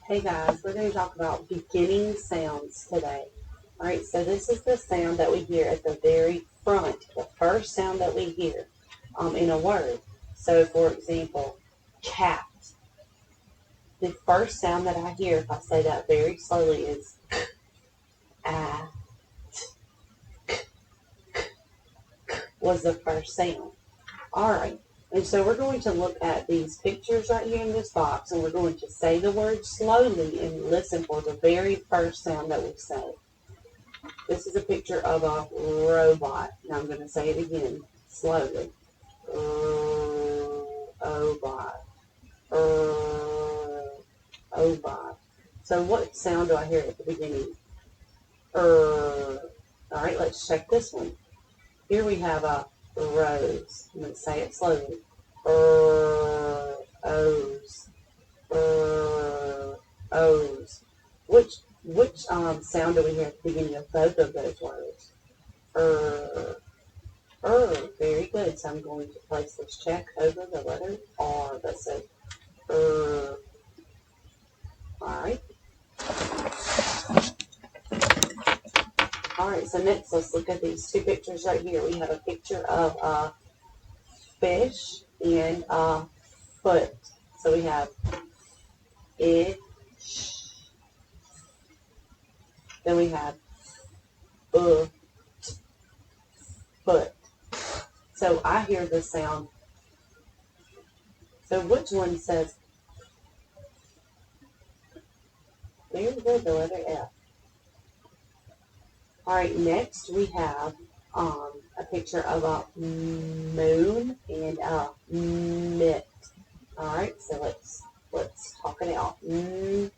Hey guys, we're going to talk about beginning sounds today. All right, so this is the sound that we hear at the very front, the first sound that we hear in a word. So, for example, cat. The first sound that I hear, if I say that very slowly, is ah, was the first sound. All right, and so we're going to look at these pictures right here in this box, and we're going to say the word slowly and listen for the very first sound that we say. This is a picture of a robot. Now I'm going to say it again slowly. Robot. Robot. So what sound do I hear at the beginning? All right, let's check this one. Here we have a rose. I'm going to say it slowly. O's. O's. Which sound do we hear at the beginning of both of those words? Very good. So I'm going to place this check over the letter R that says Alright. Alright, so next let's look at these two pictures right here. We have a picture of a fish and a foot. So we have ish. Then we have foot. So I hear the sound. So which one says? Very good, the letter F. Alright, next we have a picture of a moon and a mitt. Alright, so let's talk it out. Is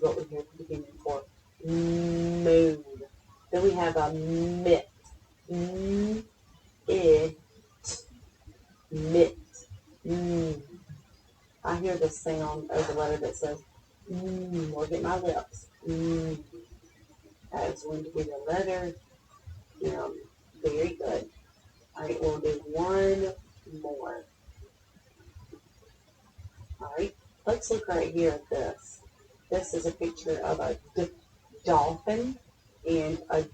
what we hear at the beginning for moon. Then we have a mitt. Mitt. I hear the sound of the letter that says look at my lips. That is going to be the letter M. Very good. Alright, we'll do one more. Alright, let's look right here at this. This is a picture of a dolphin and a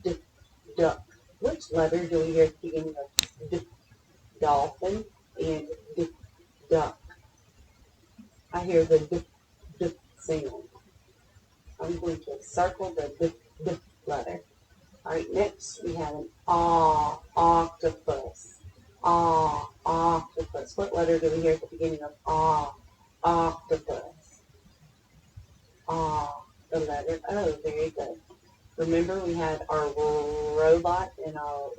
duck. Which letter do we hear at the beginning of dolphin and duck? I hear the sound. I'm going to circle the letter. Alright, next we have an octopus. Octopus. What letter do we hear at the beginning of octopus? The letter O. Very good. Remember we had our robot and our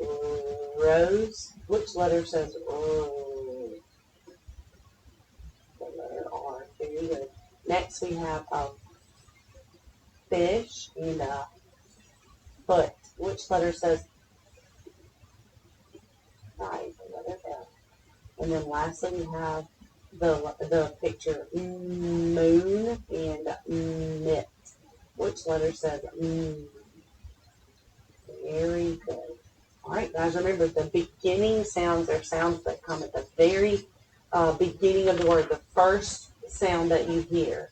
rose. Which letter says O? The letter R. Very good. Next we have a fish and a foot. Which letter says I? The letter F. And then lastly we have the picture moon and mitt. Which letter says Very good. Alright guys, remember the beginning sounds are sounds that come at the very beginning of the word, the first sound that you hear.